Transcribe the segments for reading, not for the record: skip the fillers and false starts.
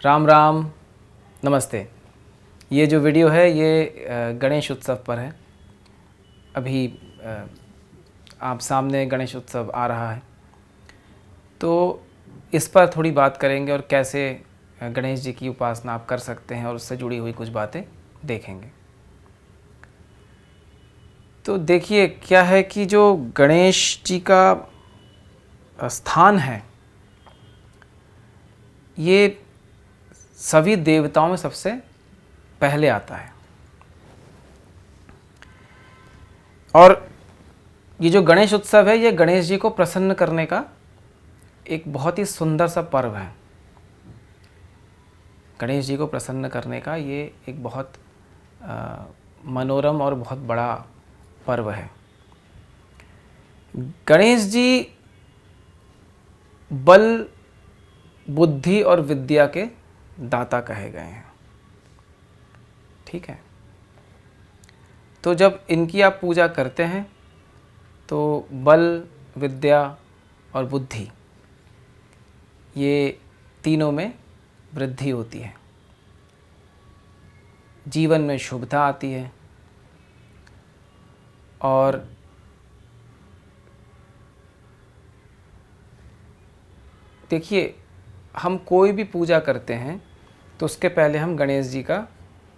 राम राम, नमस्ते। ये जो वीडियो है ये गणेश उत्सव पर है। अभी आप सामने गणेश उत्सव आ रहा है, तो इस पर थोड़ी बात करेंगे और कैसे गणेश जी की उपासना आप कर सकते हैं और उससे जुड़ी हुई कुछ बातें देखेंगे। तो देखिए क्या है कि जो गणेश जी का स्थान है ये सभी देवताओं में सबसे पहले आता है। और ये जो गणेश उत्सव है ये गणेश जी को प्रसन्न करने का एक बहुत ही सुंदर सा पर्व है। गणेश जी को प्रसन्न करने का ये एक बहुत मनोरम और बहुत बड़ा पर्व है। गणेश जी बल, बुद्धि और विद्या के दाता कहे गए हैं। ठीक है, तो जब इनकी आप पूजा करते हैं तो बल, विद्या और बुद्धि ये तीनों में वृद्धि होती है, जीवन में शुभता आती है। और देखिए, हम कोई भी पूजा करते हैं तो उसके पहले हम गणेश जी का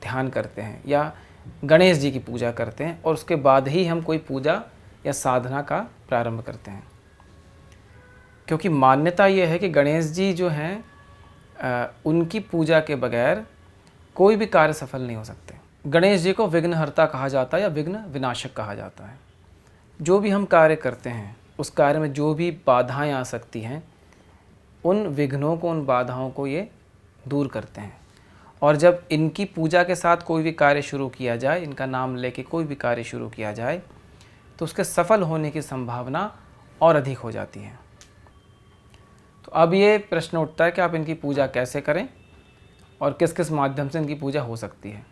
ध्यान करते हैं या गणेश जी की पूजा करते हैं और उसके बाद ही हम कोई पूजा या साधना का प्रारंभ करते हैं। क्योंकि मान्यता ये है कि गणेश जी जो हैं उनकी पूजा के बगैर कोई भी कार्य सफल नहीं हो सकते। गणेश जी को विघ्नहर्ता कहा जाता है या विघ्न विनाशक कहा जाता है। जो भी हम कार्य करते हैं उस कार्य में जो भी बाधाएं आ सकती हैं उन विघ्नों को, उन बाधाओं को ये दूर करते हैं। और जब इनकी पूजा के साथ कोई भी कार्य शुरू किया जाए, इनका नाम लेके कोई भी कार्य शुरू किया जाए तो उसके सफल होने की संभावना और अधिक हो जाती है। तो अब ये प्रश्न उठता है कि आप इनकी पूजा कैसे करें और किस किस माध्यम से इनकी पूजा हो सकती है।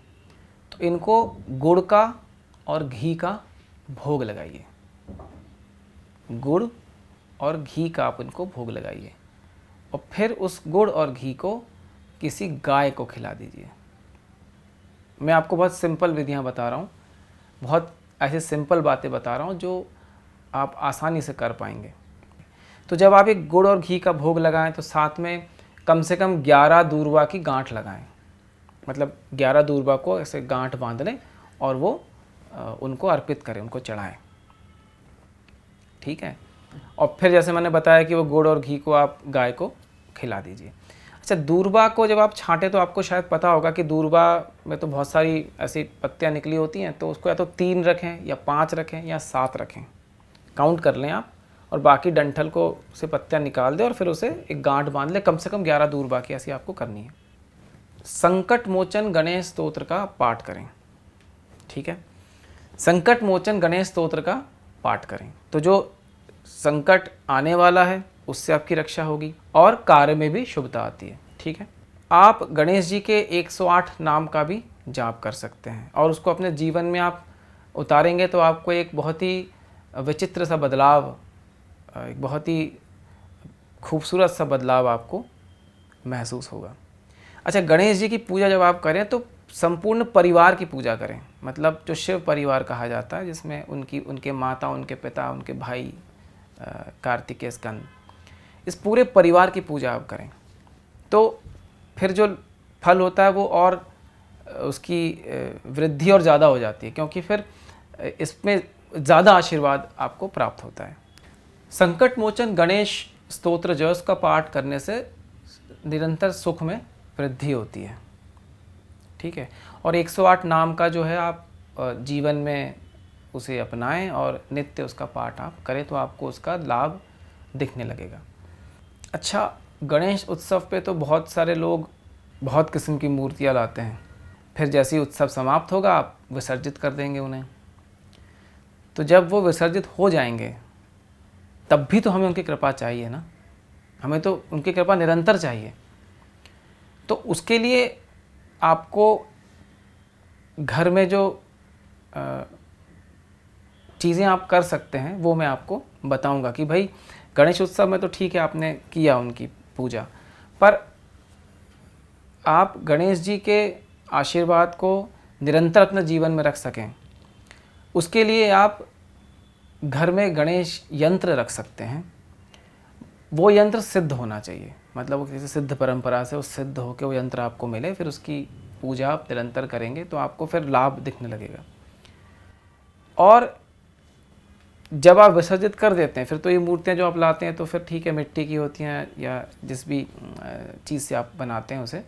तो इनको गुड़ का और घी का भोग लगाइए। गुड़ और घी का आप इनको भोग लगाइए और फिर उस गुड़ और घी को किसी गाय को खिला दीजिए। मैं आपको बहुत सिंपल विधियां बता रहा हूँ, बहुत ऐसे सिंपल बातें बता रहा हूँ जो आप आसानी से कर पाएंगे। तो जब आप एक गुड़ और घी का भोग लगाएं तो साथ में कम से कम 11 दूर्वा की गांठ लगाएं। मतलब 11 दूर्वा को ऐसे गांठ बांध लें और वो उनको अर्पित करें, उनको चढ़ाएं। ठीक है, और फिर जैसे मैंने बताया कि वो गुड़ और घी को आप गाय को खिला दीजिए। अच्छा, दूर्वा को जब आप छांटें तो आपको शायद पता होगा कि दूर्वा में तो बहुत सारी ऐसी पत्तियां निकली होती हैं, तो उसको या तो 3 रखें या 5 रखें या 7 रखें, काउंट कर लें आप। और बाकी डंठल को से पत्तियां निकाल दें और फिर उसे एक गांठ बांध लें। कम से कम 11 दूर्वा की ऐसी आपको करनी है। संकट मोचन गणेश स्तोत्र का पाठ करें। ठीक है, संकट मोचन गणेश स्तोत्र का पाठ करें तो जो संकट आने वाला है उससे आपकी रक्षा होगी और कार्य में भी शुभता आती है। ठीक है, आप गणेश जी के 108 नाम का भी जाप कर सकते हैं और उसको अपने जीवन में आप उतारेंगे तो आपको एक बहुत ही विचित्र सा बदलाव, एक बहुत ही खूबसूरत सा बदलाव आपको महसूस होगा। अच्छा, गणेश जी की पूजा जब आप करें तो संपूर्ण परिवार की पूजा करें। मतलब जो शिव परिवार कहा जाता है, जिसमें उनके माता, उनके पिता, उनके भाई, कार्तिकेय स्कंद, इस पूरे परिवार की पूजा आप करें तो फिर जो फल होता है वो और उसकी वृद्धि और ज़्यादा हो जाती है, क्योंकि फिर इसमें ज़्यादा आशीर्वाद आपको प्राप्त होता है। संकट मोचन गणेश स्तोत्र जो है उसका पाठ करने से निरंतर सुख में वृद्धि होती है। ठीक है, और 108 नाम का जो है आप जीवन में उसे अपनाएं और नित्य उसका पाठ आप करें तो आपको उसका लाभ दिखने लगेगा। अच्छा, गणेश उत्सव पे तो बहुत सारे लोग बहुत किस्म की मूर्तियाँ लाते हैं, फिर जैसे ही उत्सव समाप्त होगा आप विसर्जित कर देंगे उन्हें। तो जब वो विसर्जित हो जाएंगे तब भी तो हमें उनकी कृपा चाहिए ना, हमें तो उनकी कृपा निरंतर चाहिए। तो उसके लिए आपको घर में जो चीज़ें आप कर सकते हैं वो मैं आपको बताऊंगा कि भाई गणेश उत्सव में तो ठीक है आपने किया उनकी पूजा, पर आप गणेश जी के आशीर्वाद को निरंतर अपने जीवन में रख सकें, उसके लिए आप घर में गणेश यंत्र रख सकते हैं। वो यंत्र सिद्ध होना चाहिए, मतलब वो किसी सिद्ध परंपरा से वो सिद्ध होकर वो यंत्र आपको मिले, फिर उसकी पूजा आप निरंतर करेंगे तो आपको फिर लाभ दिखने लगेगा। और जब आप विसर्जित कर देते हैं, फिर तो ये मूर्तियाँ जो आप लाते हैं तो फिर ठीक है, मिट्टी की होती हैं या जिस भी चीज़ से आप बनाते हैं उसे,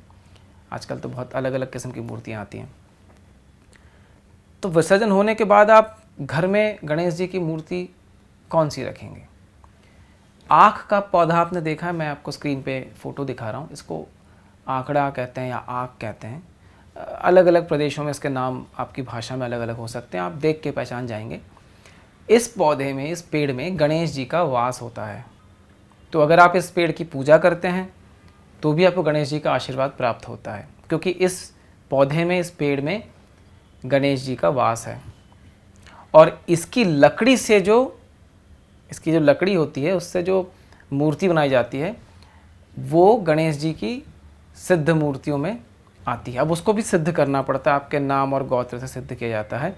आजकल तो बहुत अलग अलग किस्म की मूर्तियाँ आती हैं। तो विसर्जन होने के बाद आप घर में गणेश जी की मूर्ति कौन सी रखेंगे? आँख का पौधा आपने देखा है, मैं आपको स्क्रीन पे फ़ोटो दिखा रहा हूँ। इसको आंकड़ा कहते हैं या आँख कहते हैं। अलग अलग प्रदेशों में इसके नाम आपकी भाषा में अलग अलग हो सकते हैं, आप देख के पहचान जाएंगे। इस पौधे में, इस पेड़ में गणेश जी का वास होता है। तो अगर आप इस पेड़ की पूजा करते हैं तो भी आपको गणेश जी का आशीर्वाद प्राप्त होता है, क्योंकि इस पौधे में, इस पेड़ में गणेश जी का वास है। और इसकी लकड़ी से इसकी जो लकड़ी होती है उससे जो मूर्ति बनाई जाती है वो गणेश जी की सिद्ध मूर्तियों में आती है। अब उसको भी सिद्ध करना पड़ता है, आपके नाम और गोत्र से सिद्ध किया जाता है।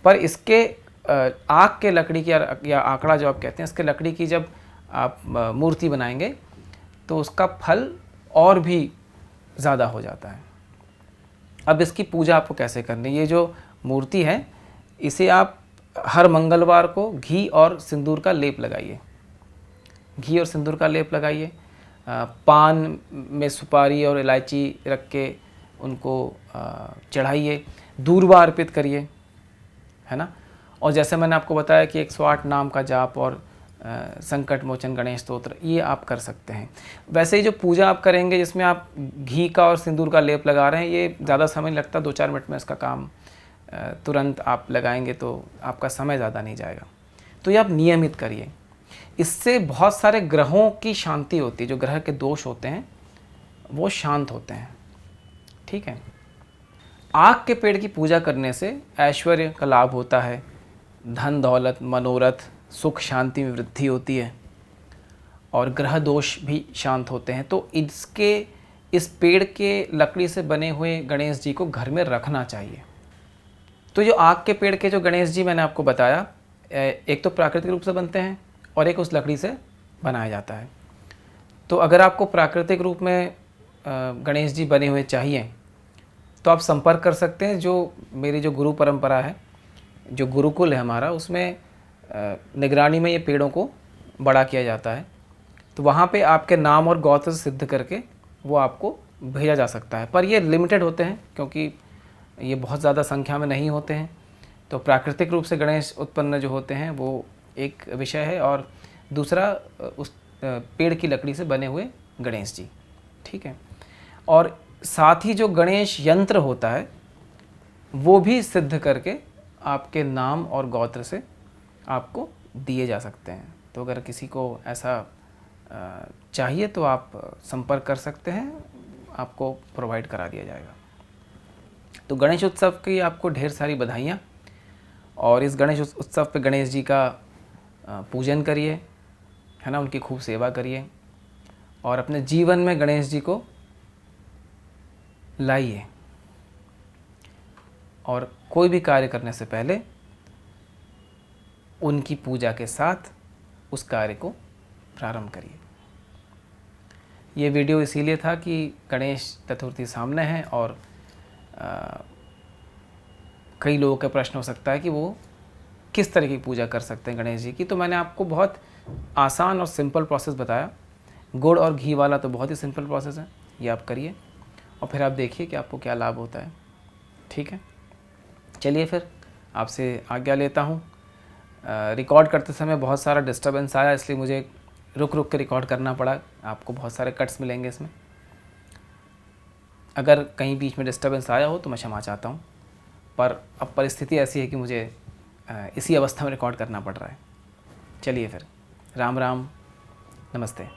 पर इसके आँख के लकड़ी की या आंकड़ा जो आप कहते हैं, इसके लकड़ी की जब आप मूर्ति बनाएंगे तो उसका फल और भी ज़्यादा हो जाता है। अब इसकी पूजा आपको कैसे करनी है? ये जो मूर्ति है इसे आप हर मंगलवार को घी और सिंदूर का लेप लगाइए। घी और सिंदूर का लेप लगाइए। पान में सुपारी और इलायची रख के उनको चढ़ाइए, दूर्वा अर्पित करिए, है ना। और जैसे मैंने आपको बताया कि 108 नाम का जाप और संकट मोचन गणेश स्तोत्र, ये आप कर सकते हैं। वैसे ही जो पूजा आप करेंगे जिसमें आप घी का और सिंदूर का लेप लगा रहे हैं, ये ज़्यादा समय नहीं लगता, 2-4 मिनट में इसका काम तुरंत आप लगाएंगे तो आपका समय ज़्यादा नहीं जाएगा। तो ये आप नियमित करिए। इससे बहुत सारे ग्रहों की शांति होती है, जो ग्रह के दोष होते हैं वो शांत होते हैं, ठीक है। आँख के पेड़ की पूजा करने से ऐश्वर्य का लाभ होता है, धन दौलत मनोरथ सुख शांति में वृद्धि होती है और ग्रह दोष भी शांत होते हैं। तो इस पेड़ के लकड़ी से बने हुए गणेश जी को घर में रखना चाहिए। तो जो आग के पेड़ के जो गणेश जी मैंने आपको बताया, एक तो प्राकृतिक रूप से बनते हैं और एक उस लकड़ी से बनाया जाता है। तो अगर आपको प्राकृतिक रूप में गणेश जी बने हुए चाहिए तो आप संपर्क कर सकते हैं। जो मेरी जो गुरु परंपरा है, जो गुरुकुल है हमारा, उसमें निगरानी में ये पेड़ों को बड़ा किया जाता है। तो वहाँ पे आपके नाम और गोत्र से सिद्ध करके वो आपको भेजा जा सकता है। पर ये लिमिटेड होते हैं क्योंकि ये बहुत ज़्यादा संख्या में नहीं होते हैं। तो प्राकृतिक रूप से गणेश उत्पन्न जो होते हैं वो एक विषय है, और दूसरा उस पेड़ की लकड़ी से बने हुए गणेश जी, ठीक है। और साथ ही जो गणेश यंत्र होता है वो भी सिद्ध करके आपके नाम और गोत्र से आपको दिए जा सकते हैं। तो अगर किसी को ऐसा चाहिए तो आप संपर्क कर सकते हैं, आपको प्रोवाइड करा दिया जाएगा। तो गणेश उत्सव की आपको ढेर सारी बधाइयाँ, और इस गणेश उत्सव पे गणेश जी का पूजन करिए, है ना, उनकी खूब सेवा करिए और अपने जीवन में गणेश जी को लाइए। और कोई भी कार्य करने से पहले उनकी पूजा के साथ उस कार्य को प्रारंभ करिए। ये वीडियो इसीलिए था कि गणेश चतुर्थी सामने है और कई लोगों का प्रश्न हो सकता है कि वो किस तरह की पूजा कर सकते हैं गणेश जी की। तो मैंने आपको बहुत आसान और सिंपल प्रोसेस बताया। गुड़ और घी वाला तो बहुत ही सिंपल प्रोसेस है, ये आप करिए और फिर आप देखिए कि आपको क्या लाभ होता है, ठीक है। चलिए फिर आपसे आज्ञा लेता हूँ। रिकॉर्ड करते समय बहुत सारा डिस्टर्बेंस आया, इसलिए मुझे रुक रुक के रिकॉर्ड करना पड़ा। आपको बहुत सारे कट्स मिलेंगे इसमें। अगर कहीं बीच में डिस्टर्बेंस आया हो तो मैं क्षमा चाहता हूँ, पर अब परिस्थिति ऐसी है कि मुझे इसी अवस्था में रिकॉर्ड करना पड़ रहा है। चलिए फिर, राम राम, नमस्ते।